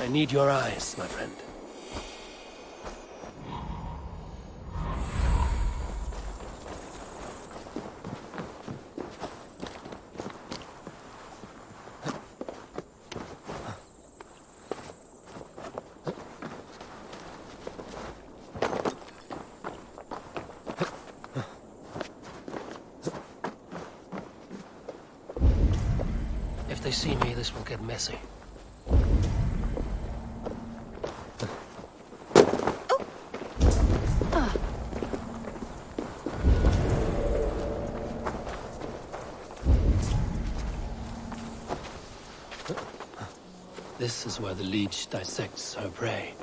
need your eyes, my friend. If they see me, this will get messy. This is where the Leech dissects her prey.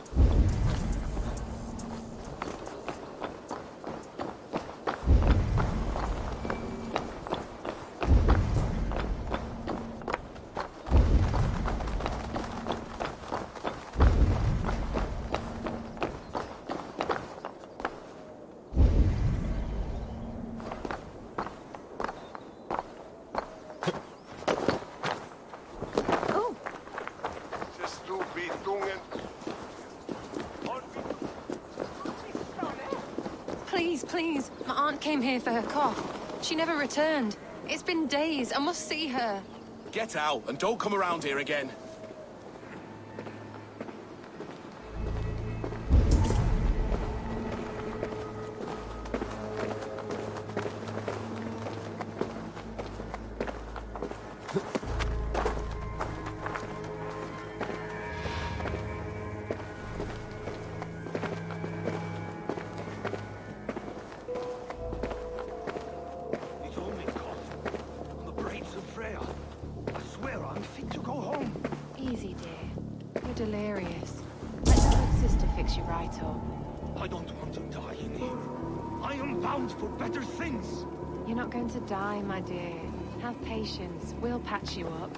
Please. My aunt came here for her cough. She never returned. It's been days. I must see her. Get out and don't come around here again. Delirious. Let the good sister fix you right up. I don't want to die in here. I am bound for better things. You're not going to die, my dear. Have patience. We'll patch you up.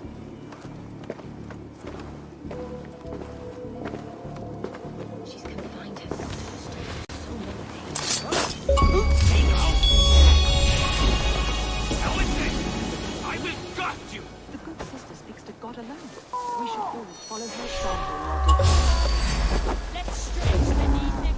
She's confined herself to so many things. How is this? I will gut you! The good sister speaks to God alone. We should all follow her example. Let's stretch the evening.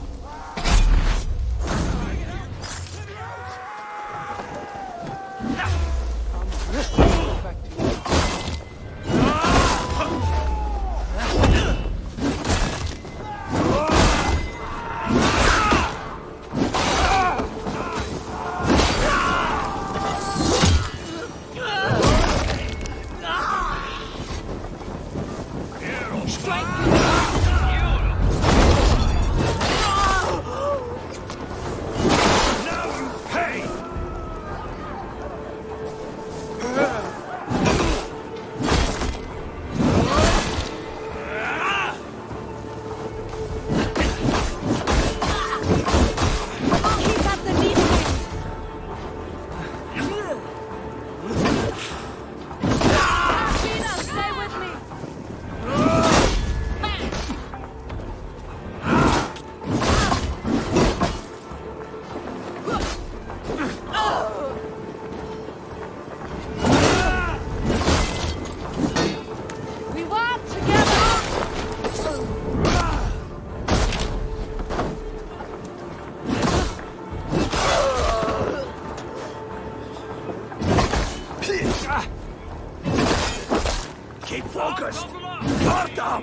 Keep focused! Guard them!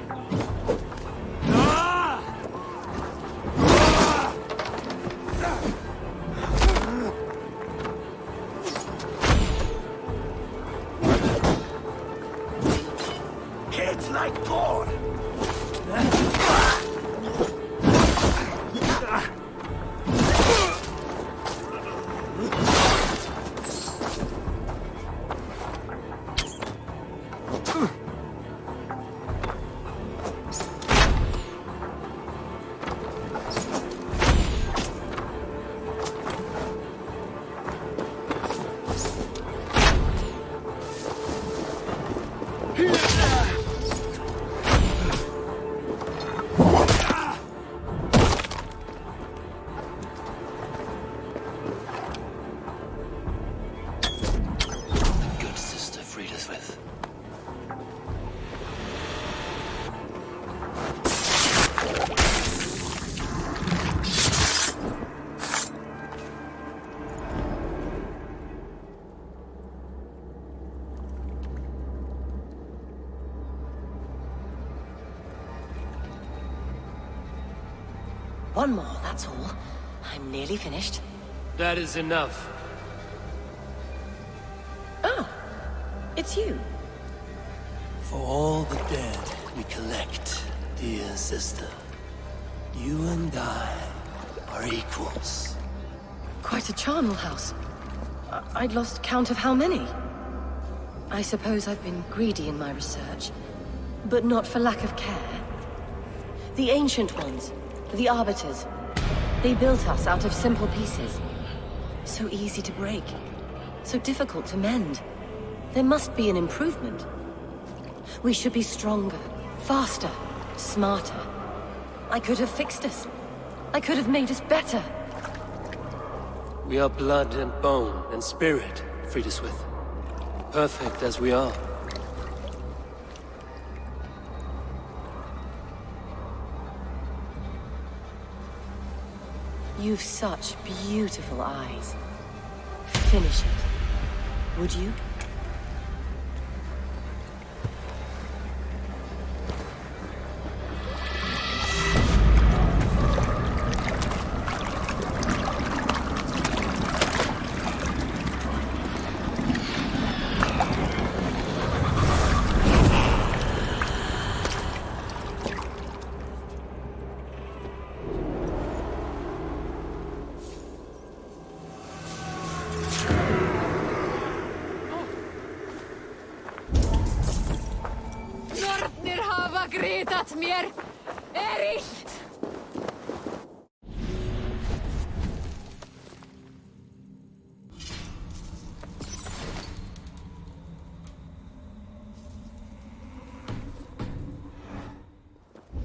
Hit like Thor! One more, that's all. I'm nearly finished. That is enough. Oh, it's you. For all the dead we collect, dear sister, you and I are equals. Quite a charnel house. I'd lost count of how many. I suppose I've been greedy in my research, but not for lack of care. The Ancient Ones, the Arbiters, they built us out of simple pieces. So easy to break, so difficult to mend. There must be an improvement. We should be stronger, faster, smarter. I could have fixed us. I could have made us better. We are blood and bone and spirit, Friediswith. Perfect as we are. You've such beautiful eyes. Finish it, would you? Gritat mér illt!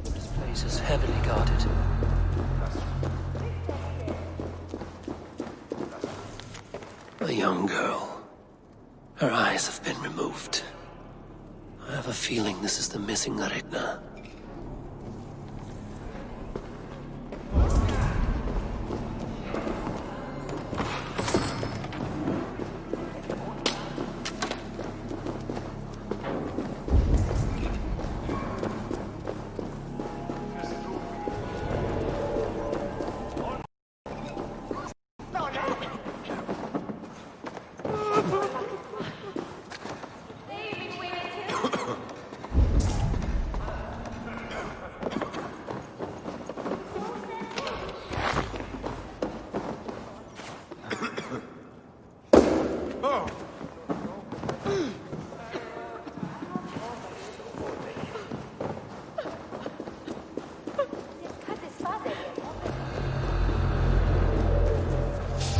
This place is heavily guarded. A young girl. Her eyes have been removed. I have a feeling this is the missing Aretna.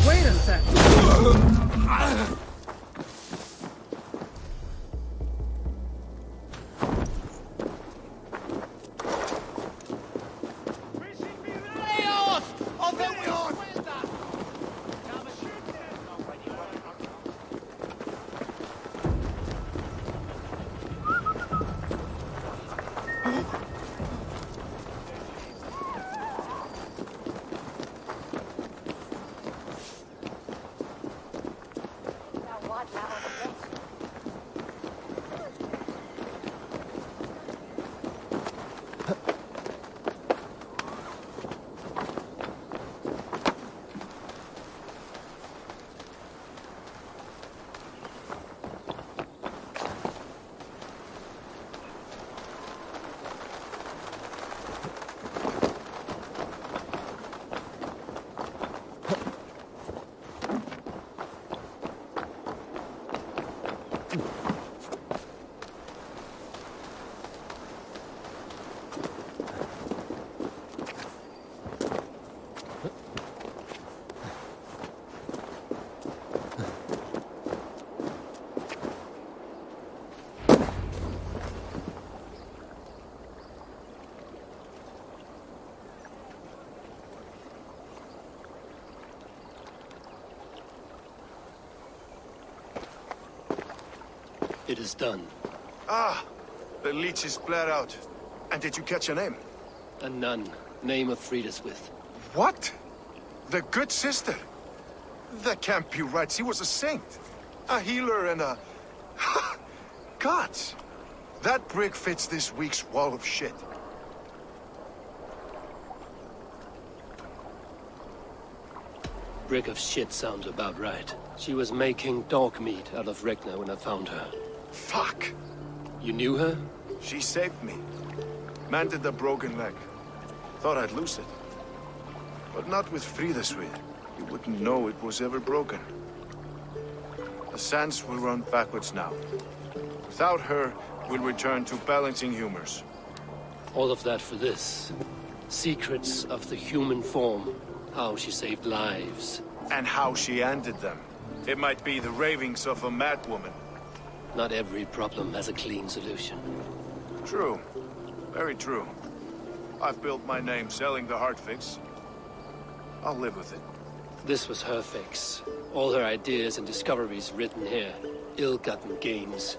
Wait a sec. It is done. Ah, the Leech is flat out. And did you catch her name? A nun, name of Friediswith. What? The good sister? That can't be right. She was a saint. A healer and a... Gods! That brick fits this week's wall of shit. brick of shit sounds about right. She was making dog meat out of Regna when I found her. Fuck! You knew her? She saved me. Mended the broken leg. Thought I'd lose it. But not with Friðaswið. You wouldn't know it was ever broken. The sands will run backwards now. Without her, we'll return to balancing humors. All of that for this. Secrets of the human form. How she saved lives. And how she ended them. It might be the ravings of a madwoman. Not every problem has a clean solution. True. Very true. I've built my name selling the heart fix. I'll live with it. This was her fix. All her ideas and discoveries written here. Ill-gotten gains.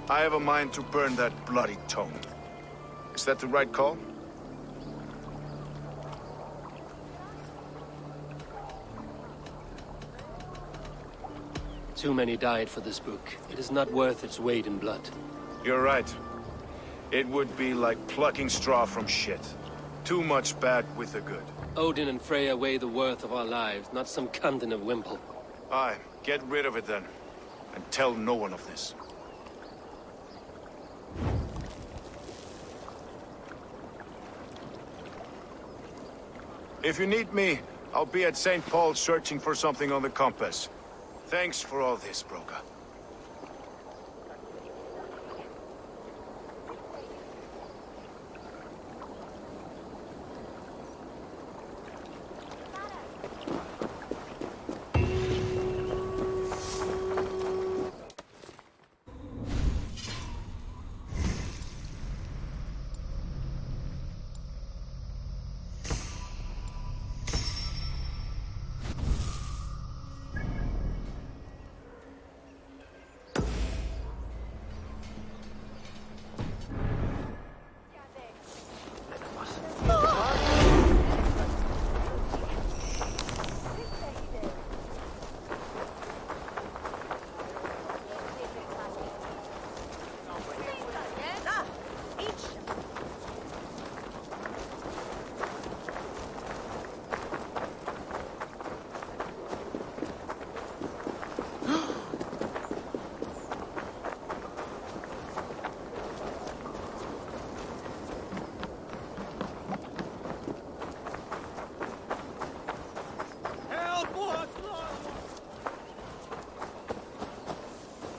I have a mind to burn that bloody tome. Is that the right call? Too many died for this book. It is not worth its weight in blood. You're right. It would be like plucking straw from shit. Too much bad with the good. Odin and Freya weigh the worth of our lives, not some cunt in a wimple. Aye, get rid of it then. And tell no one of this. If you need me, I'll be at St. Paul's searching for something on the compass. Thanks for all this, Broka.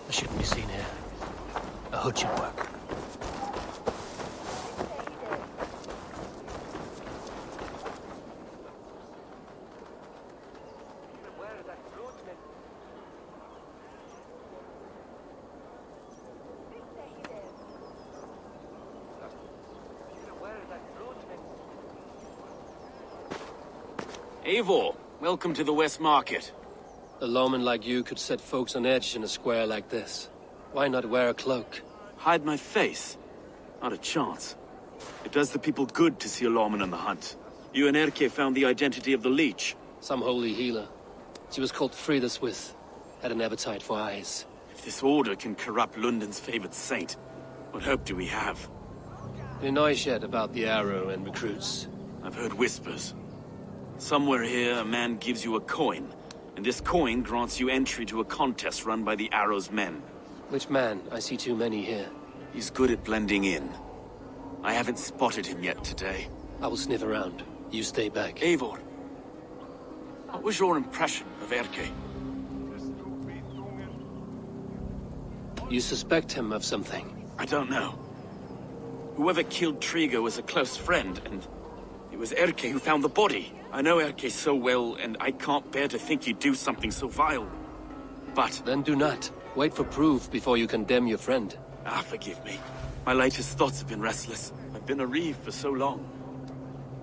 I shouldn't be seen here. A hood should work. Eivor, welcome to the West Market. A lawman like you could set folks on edge in a square like this. Why not wear a cloak? Hide my face? Not a chance. It does the people good to see a lawman on the hunt. You and Erke found the identity of the Leech. Some holy healer. She was called Friðaswið. Had an appetite for eyes. If this order can corrupt London's favored saint, what hope do we have? Any noise yet about the arrow and recruits? I've heard whispers. Somewhere here, a man gives you a coin, and this coin grants you entry to a contest run by the Arrow's men. Which man? I see too many here. He's good at blending in. I haven't spotted him yet today. I will sniff around. You stay back. Eivor, what was your impression of Erke? You suspect him of something? I don't know. Whoever killed Trigo was a close friend, and it was Erke who found the body. I know Erke so well, and I can't bear to think he'd do something so vile. But... Then do not. Wait for proof before you condemn your friend. forgive me. My latest thoughts have been restless. I've been a reeve for so long.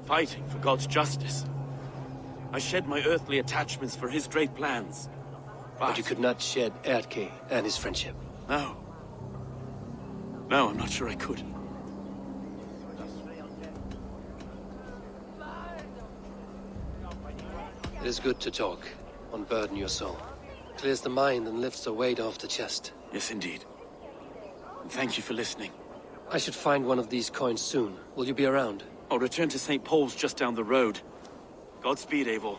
Fighting for God's justice. I shed my earthly attachments for his great plans. But you could not shed Erke and his friendship. No. No, I'm not sure I could. It is good to talk, unburden your soul. Clears the mind and lifts the weight off the chest. Yes, indeed. And thank you for listening. I should find one of these coins soon. Will you be around? I'll return to St. Paul's just down the road. Godspeed, Eivor.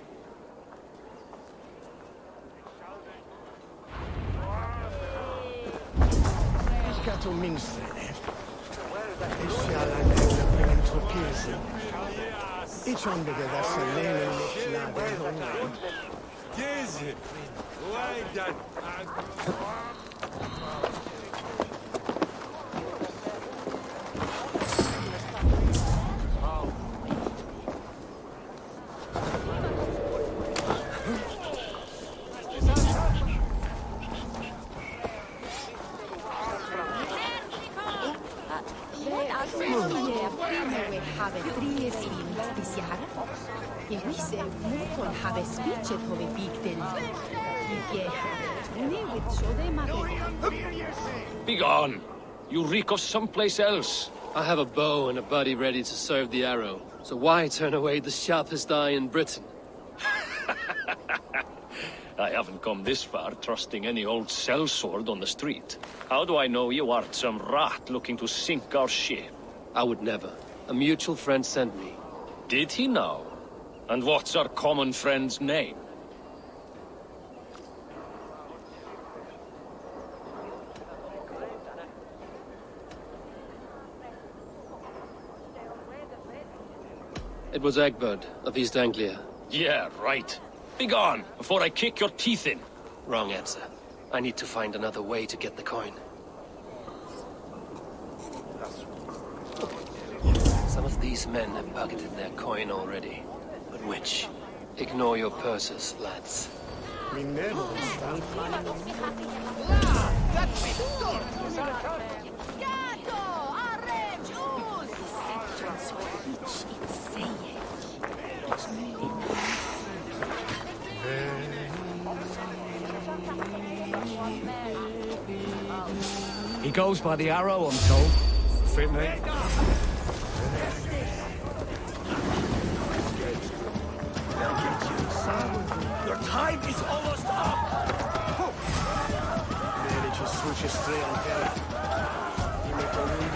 Skato minstrene. E sjalanägla bringen torpirsen. I tjondige dessa lenen lade hongen. Gezi! Why that? Begone! You reek of someplace else. I have a bow and a buddy ready to serve the arrow. So why turn away the sharpest eye in Britain? I haven't come this far trusting any old sellsword on the street. How do I know you aren't some rat looking to sink our ship? I would never. A mutual friend sent me. Did he now? And what's our common friend's name? It was Egbert of East Anglia. Yeah, right. Begone, before I kick your teeth in. Wrong answer. I need to find another way to get the coin. Some of these men have pocketed their coin already. But which? Ignore your purses, lads. He goes by the arrow, I'm told. Fit me. Your time is almost up! Really just switches straight on carry. You make a win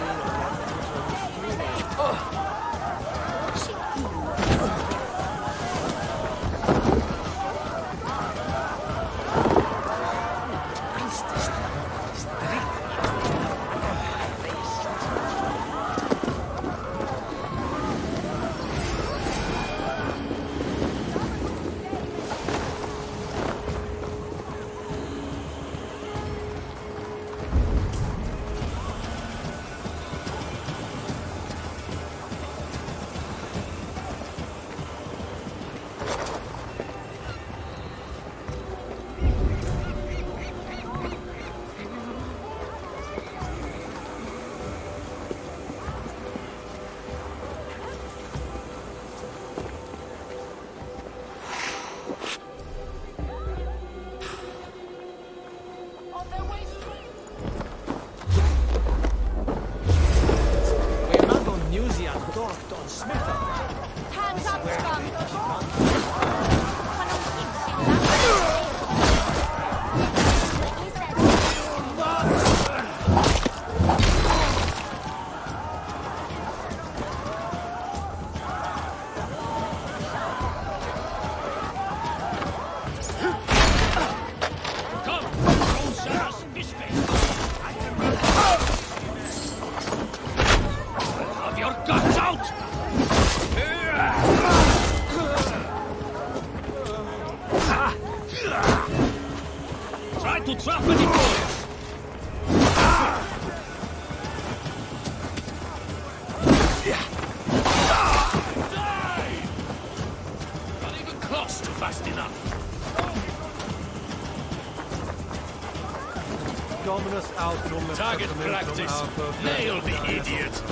Target practice. Nail the idiot.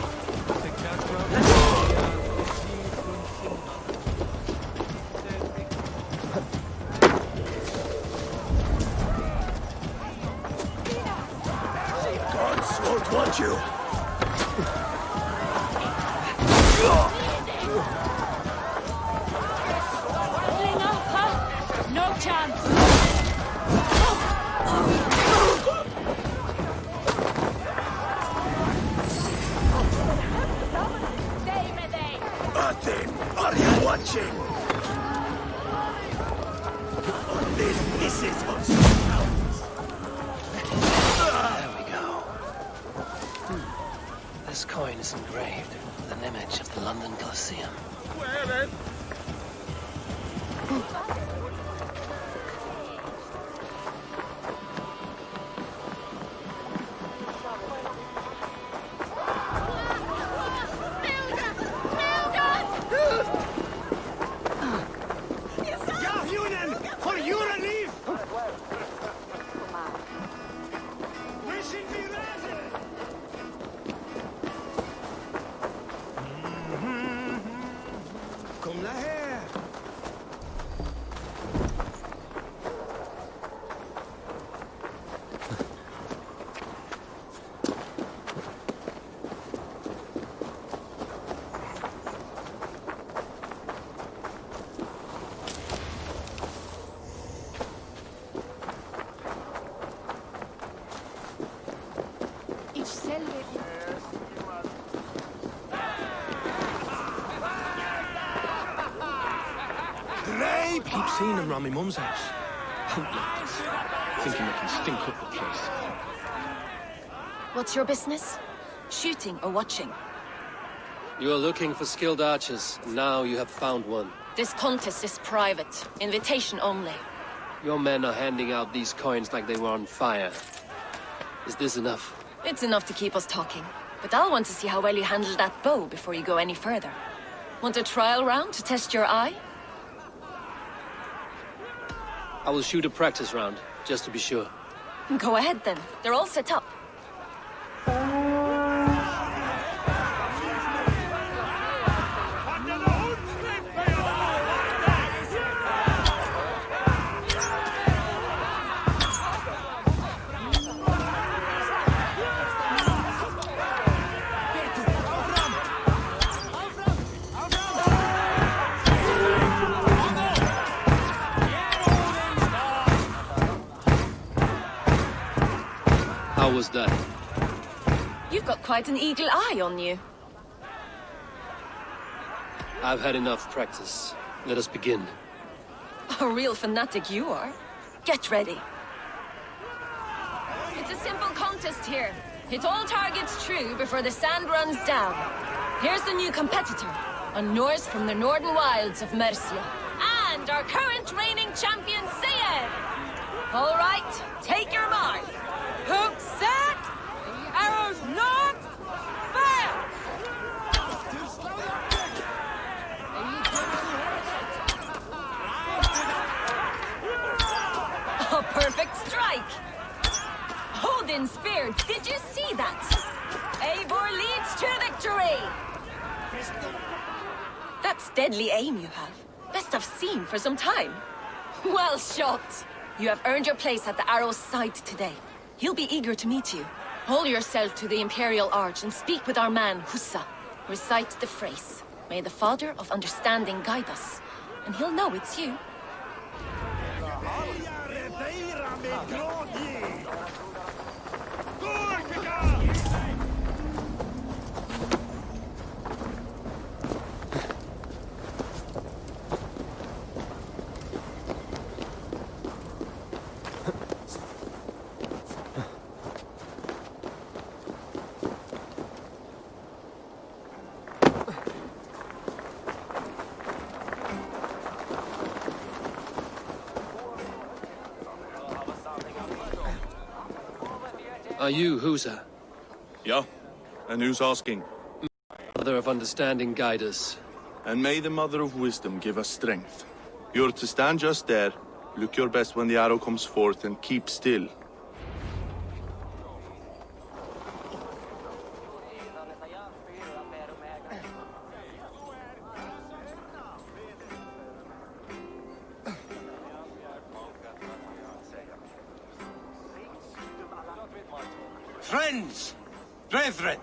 Gods won't want you! No chance! Odin, are you watching? There we go. This coin is engraved with an image of the London Colosseum. Keep seeing them round my mum's house. Hopeless. Thinking they can stink up the place. What's your business? Shooting or watching? You are looking for skilled archers, and now you have found one. This contest is private. Invitation only. Your men are handing out these coins like they were on fire. Is this enough? It's enough to keep us talking. But I'll want to see how well you handle that bow before you go any further. Want a trial round to test your eye? I will shoot a practice round, just to be sure. Go ahead then. They're all set up. How was that? You've got quite an eagle eye on you. I've had enough practice. Let us begin. A real fanatic you are. Get ready. It's a simple contest here. Hit all targets true before the sand runs down. Here's the new competitor, a Norse from the northern wilds of Mercia. And our current reigning champion, Sigurd. All right, take your mark. Hook set! Arrows knocked! Fire! A perfect strike! Odin spear, did you see that? Eivor leads to victory! That's deadly aim you have. Best I've seen for some time. Well shot! You have earned your place at the arrow's side today. He'll be eager to meet you. Hold yourself to the Imperial Arch and speak with our man, Hussa. Recite the phrase. May the Father of Understanding guide us. And he'll know it's you. Are you Husa? Yeah, and who's asking? Mother of Understanding, guide us. And may the Mother of Wisdom give us strength. You're to stand just there, look your best when the arrow comes forth, and keep still. Friends, brethren,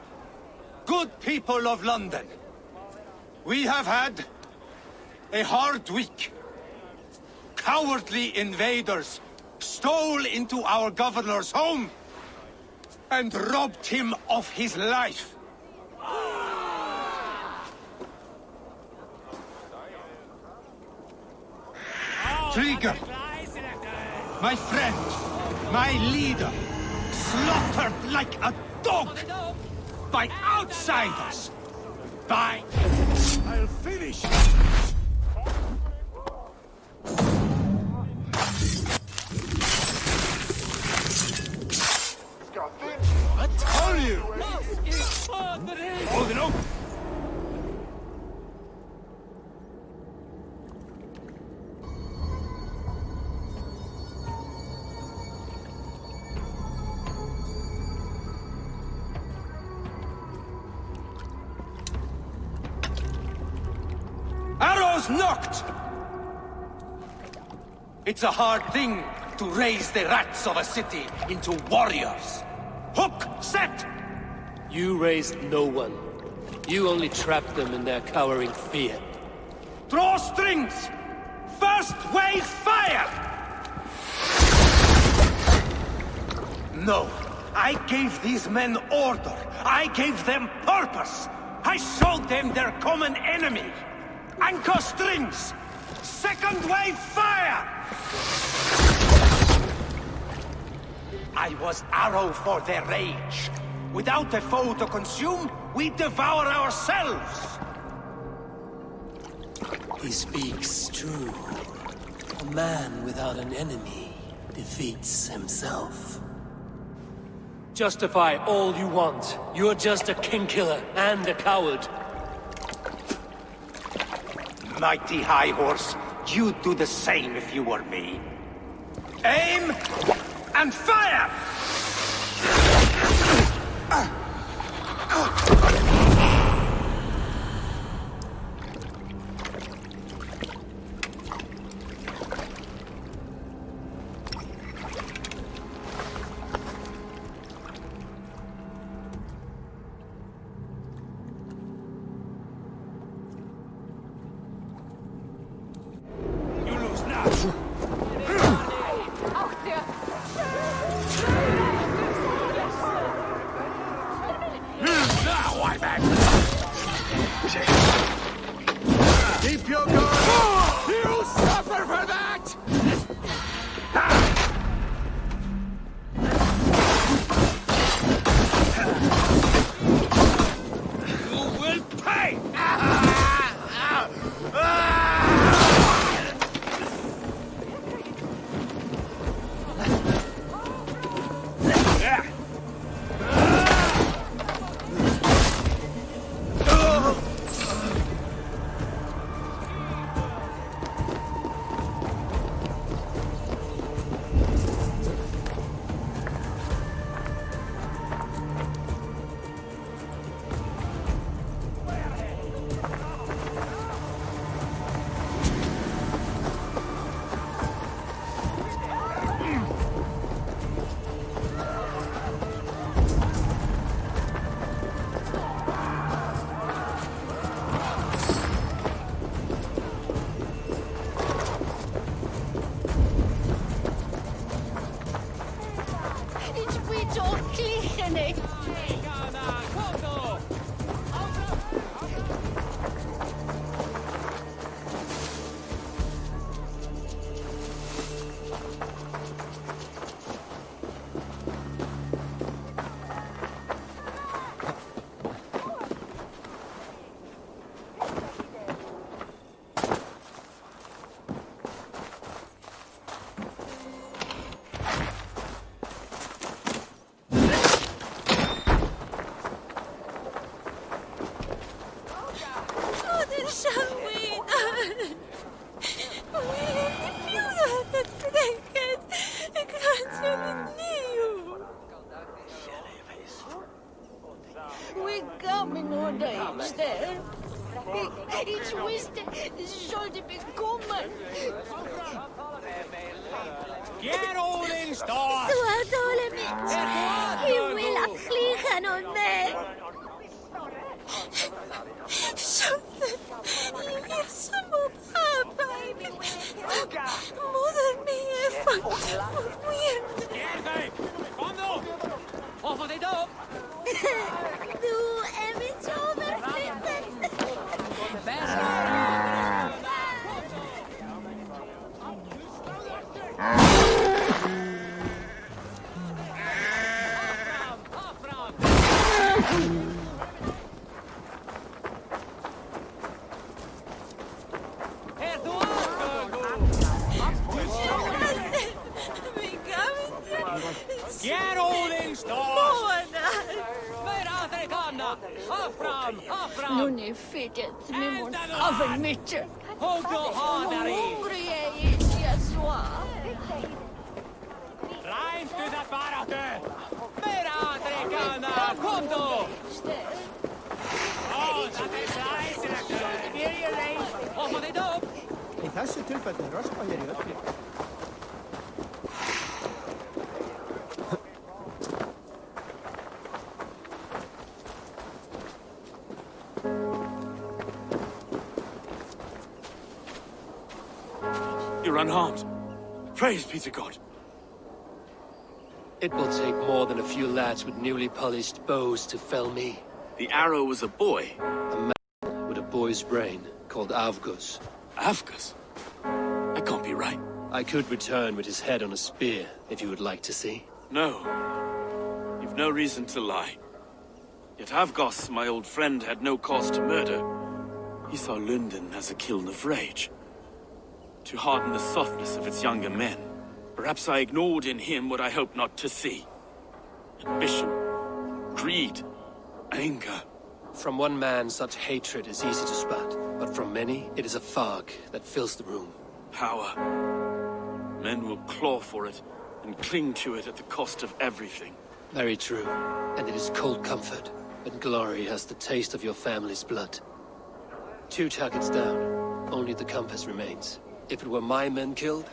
good people of London, we have had a hard week. Cowardly invaders stole into our governor's home and robbed him of his life. Trigger, my friend, my leader, slaughtered like a dog by outsiders, by... I'll finish! What? Are you? Hold it up! Arrows knocked! It's a hard thing to raise the rats of a city into warriors. Hook, set! You raised no one. You only trapped them in their cowering fear. Draw strings! First wave fire! No, I gave these men order. I gave them purpose. I showed them their common enemy. Anchor strings! Second wave fire! I was arrow for their rage. Without a foe to consume, we devour ourselves! He speaks true. A man without an enemy defeats himself. Justify all you want. You're just a king-killer and a coward. Mighty High Horse, you'd do the same if you were me. Aim and fire! You lose now! Keep your guard! You suffer for that! You will pay! Get Odin's door! Non är fidget med mon oven mycket. Hold your heart, Harry! Hungrig är inte jag så. Rein till det barate! Mera drickarna! Kom då! Åh, det är slice! Here you lay! Hoppa dit upp! I þessu tilfelli röskva hér í öllu. You're unharmed. Praise be to God. It will take more than a few lads with newly polished bows to fell me. The arrow was a boy. A man with a boy's brain, called Avgus. Avgus? That can't be right. I could return with his head on a spear, if you would like to see. No. You've no reason to lie. Yet Avgos, my old friend, had no cause to murder. He saw London as a kiln of rage. To harden the softness of its younger men. Perhaps I ignored in him what I hoped not to see. Ambition, greed, anger. From one man, such hatred is easy to spot, but from many, it is a fog that fills the room. Power. Men will claw for it, and cling to it at the cost of everything. Very true, and it is cold comfort, when glory has the taste of your family's blood. 2 targets down, only the compass remains. If it were my men killed,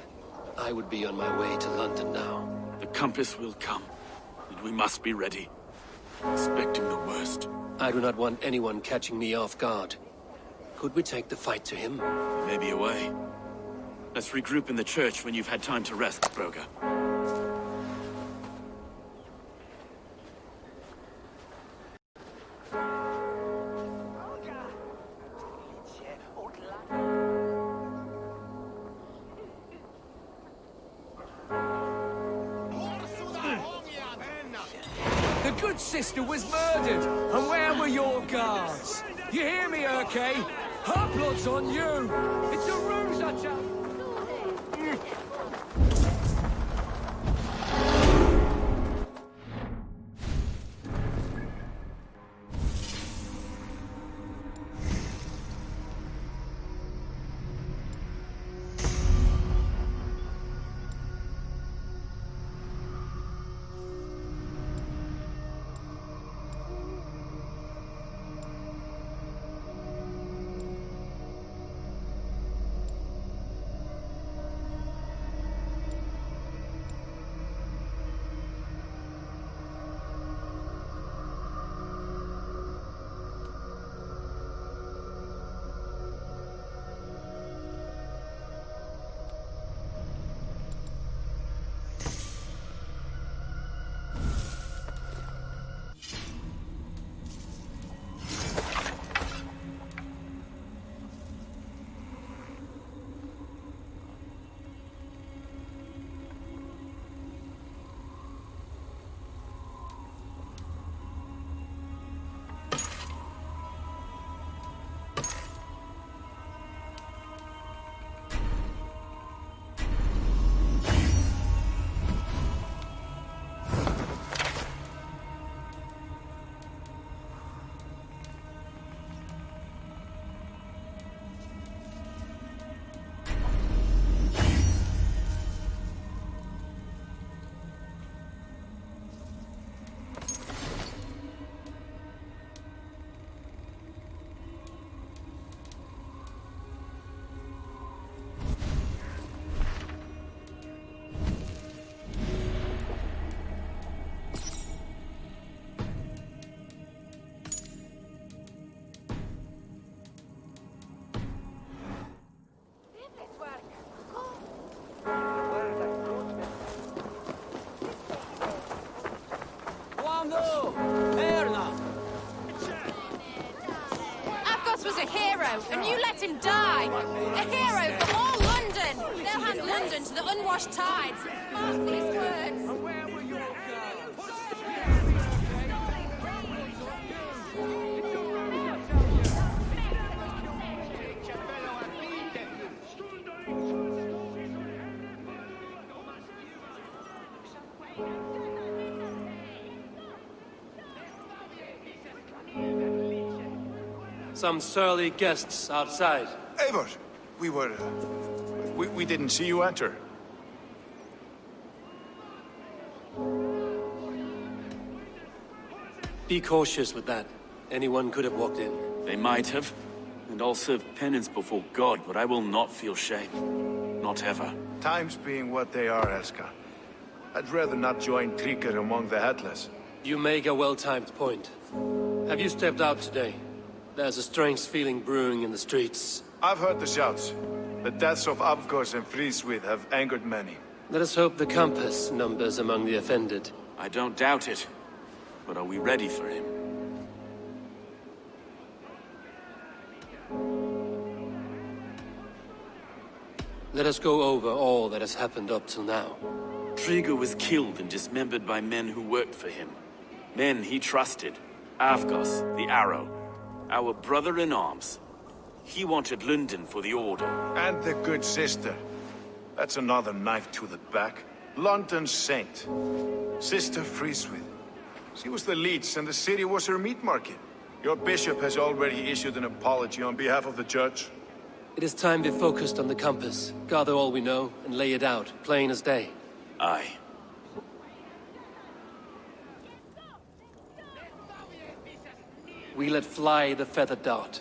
I would be on my way to London now. The compass will come, and we must be ready. Expecting the worst. I do not want anyone catching me off guard. Could we take the fight to him? There may be a way. Let's regroup in the church when you've had time to rest, Broga. The good sister was murdered, and where were your guards? You hear me, Erke? Her blood's on you! It's a ruse, I tell you! And you let him die! A hero for all London! They'll hand London to the unwashed tides! Mark these words! Some surly guests outside. Eivor, we didn't see you enter. Be cautious with that. Anyone could have walked in. They might have. And I'll serve penance before God, but I will not feel shame. Not ever. Times being what they are, Elska. I'd rather not join Tríkr among the Headless. You make a well-timed point. Have you stepped out today? There's a strange feeling brewing in the streets. I've heard the shouts. The deaths of Avgos and Fríswith have angered many. Let us hope the compass numbers among the offended. I don't doubt it. But are we ready for him? Let us go over all that has happened up till now. Trígr was killed and dismembered by men who worked for him. Men he trusted. Avgos, the Arrow. Our brother-in-arms. He wanted London for the Order. And the good sister. That's another knife to the back. London's saint. Sister Fríswith. She was the Leech and the city was her meat market. Your bishop has already issued an apology on behalf of the church. It is time we focused on the compass, gather all we know, and lay it out, plain as day. Aye. We let fly the feathered dart,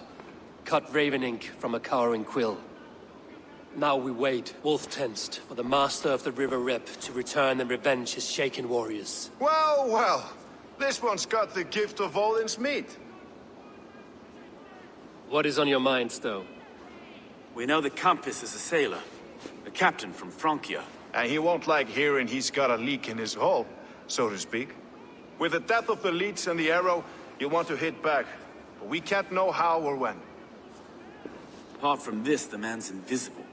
cut raven ink from a cowering quill. Now we wait, wolf-tensed, for the master of the River Rep to return and revenge his shaken warriors. Well, well. This one's got the gift of Odin's meat. What is on your mind, Stowe? We know the compass is a sailor. A captain from Francia. And he won't like hearing he's got a leak in his hull, so to speak. With the death of the Leech and the Arrow, you'll want to hit back. But we can't know how or when. Apart from this, the man's invisible.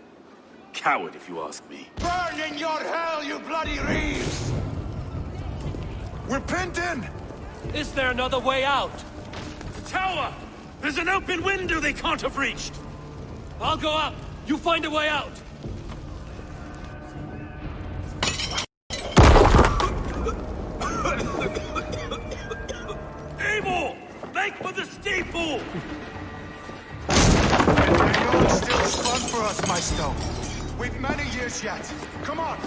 Coward, if you ask me. Burn in your hell, you bloody reeves! We're pinned in! Is there another way out? The tower! There's an open window they can't have reached! I'll go up! You find a way out! Eivor! Make for the steeple! I know it's still fun for us, my Stowe. We've many years yet. Come on!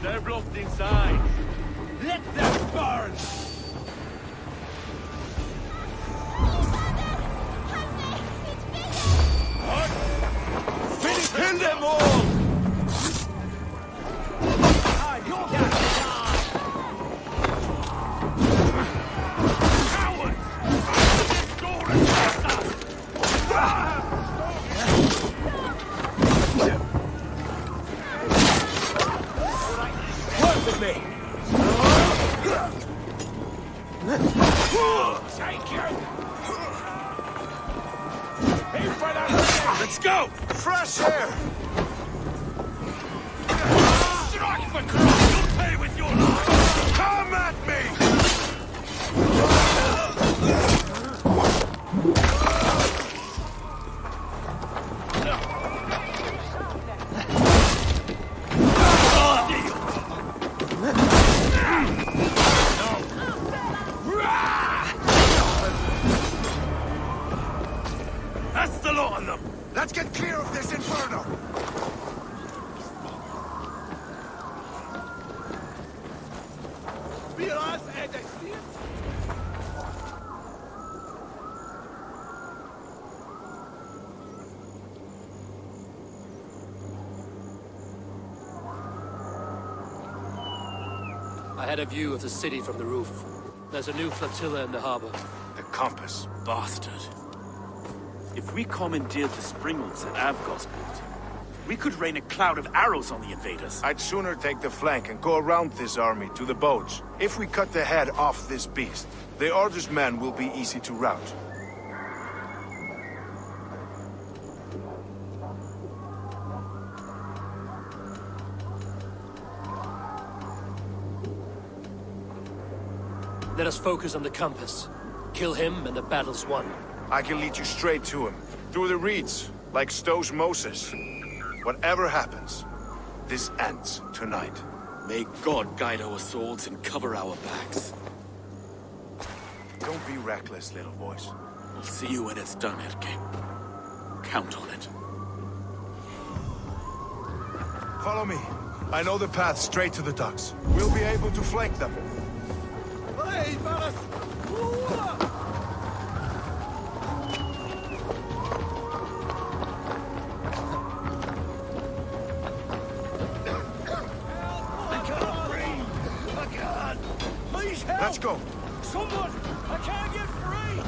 They're blocked inside. Let them burn! Finish kill them all! You're gonna die! Cowards! This door is work with me! Thank you! Aim for that! Let's go! Fresh air! Strike for cross! You'll pay with your life! Come at me! That's the lot of them! Let's get clear of this inferno! I had a view of the city from the roof. There's a new flotilla in the harbor. The compass. Bastard. If we commandeered the springalds at Avgosport, we could rain a cloud of arrows on the invaders. I'd sooner take the flank and go around this army to the boats. If we cut the head off this beast, the Order's men will be easy to rout. Let us focus on the compass. Kill him and the battle's won. I can lead you straight to him. Through the reeds, like Stowe's Moses. Whatever happens, this ends tonight. May God guide our swords and cover our backs. Don't be reckless, little boys. We'll see you when it's done, Erke. Count on it. Follow me. I know the path straight to the docks. We'll be able to flank them. Let's go. Someone! I can't get free!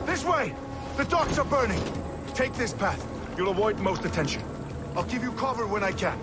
This way! The docks are burning! Take this path. You'll avoid most attention. I'll give you cover when I can.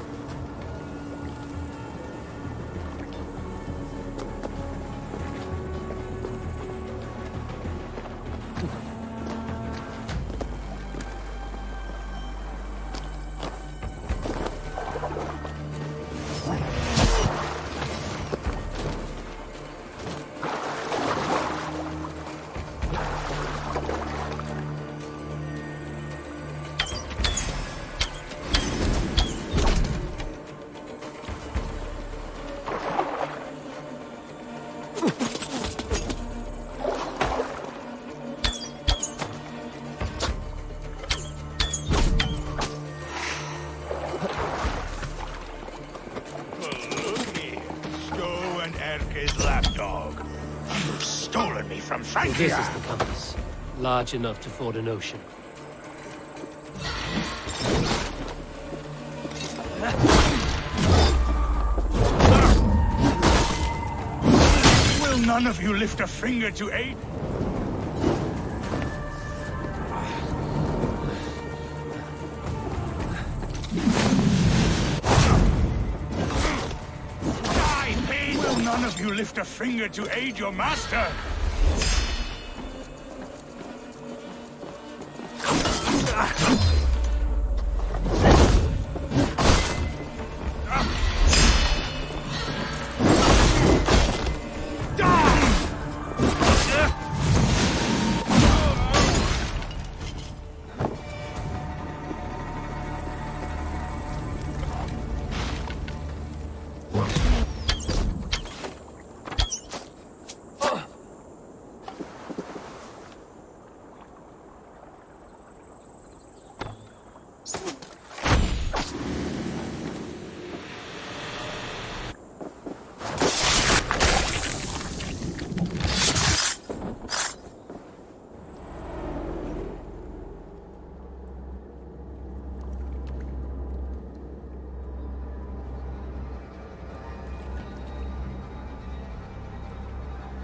This is the compass. Large enough to ford an ocean. Will none of you lift a finger to aid? Will none of you lift a finger to aid your master?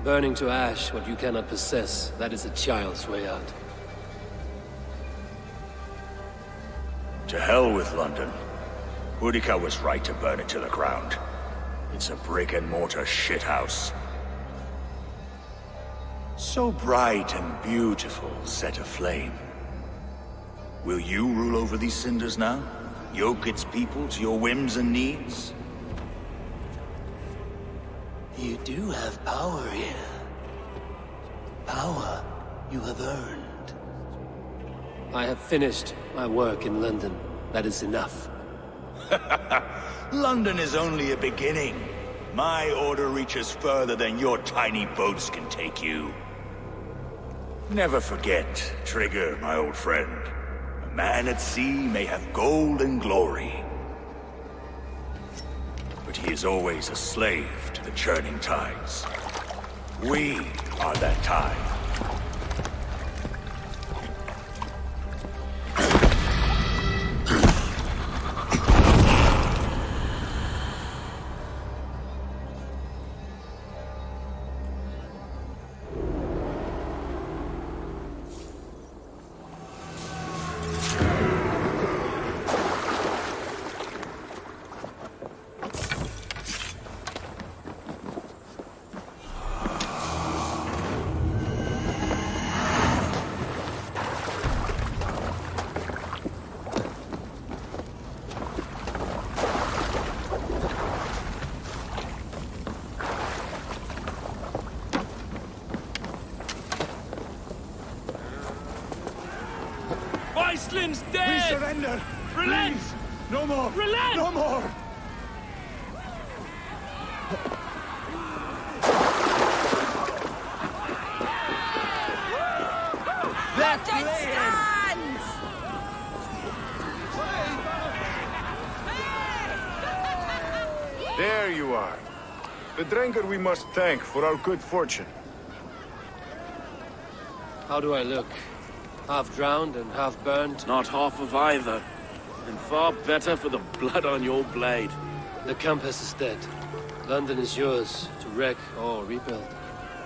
Burning to ash what you cannot possess, that is a child's way out. To hell with London. Boudica was right to burn it to the ground. It's a brick-and-mortar shithouse. So bright and beautiful, set aflame. Will you rule over these cinders now? Yoke its people to your whims and needs? You do have power here. Power you have earned. I have finished my work in London. That is enough. London is only a beginning. My order reaches further than your tiny boats can take you. Never forget, Trigger, my old friend. A man at sea may have gold and glory. he is always a slave to the churning tides. We are that tide. Iceland's dead! We surrender! Relent! Please! No more! Relent! No more! London stands! There you are. The drinker we must thank for our good fortune. How do I look? Half drowned and half burned? Not half of either. And far better for the blood on your blade. The compass is dead. London is yours, to wreck or rebuild.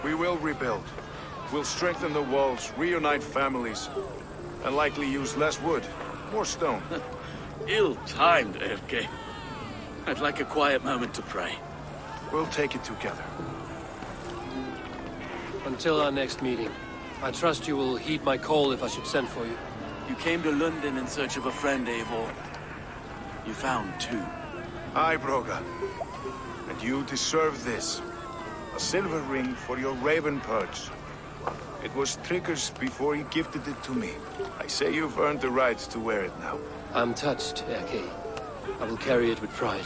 We will rebuild. We'll strengthen the walls, reunite families, and likely use less wood, more stone. Ill-timed, Erke. I'd like a quiet moment to pray. We'll take it together. Until our next meeting, I trust you will heed my call if I should send for you. You came to London in search of a friend, Eivor. You found two. Aye, Broga. And you deserve this. A silver ring for your raven perch. It was Trigger's before he gifted it to me. I say you've earned the right to wear it now. I'm touched, Erke. I will carry it with pride.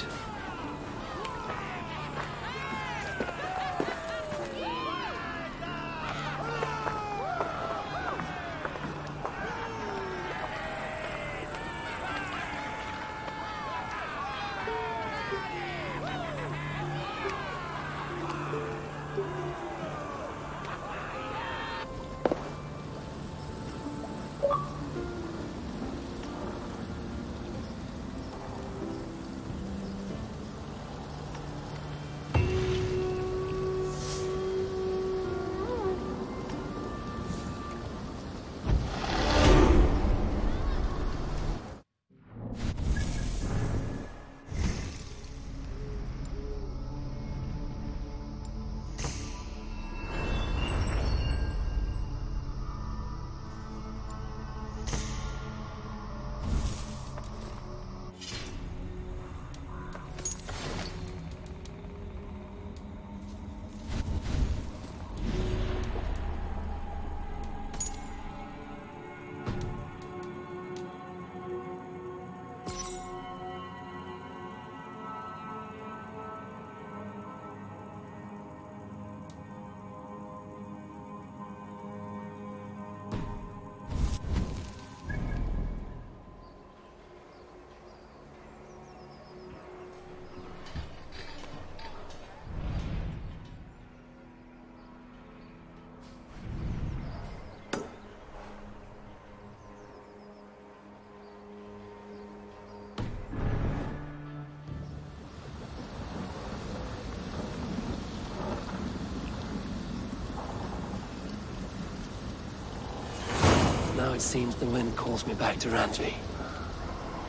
Now it seems the wind calls me back to Randvi.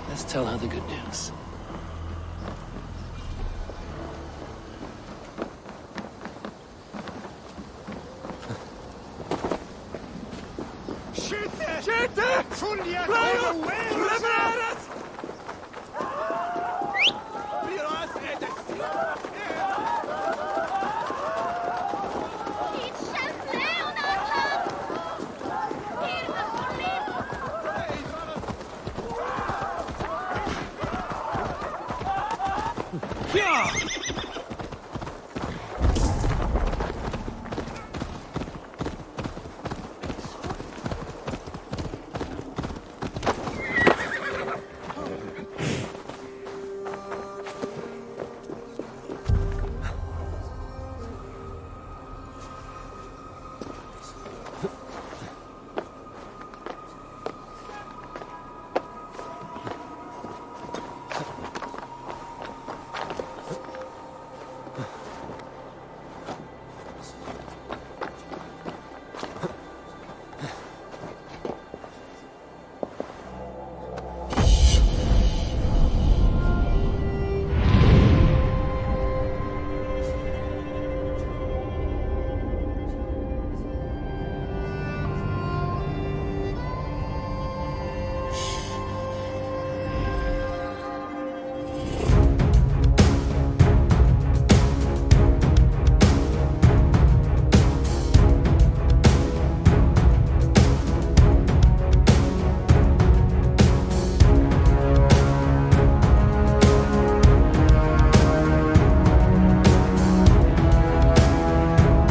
Let's tell her the good news.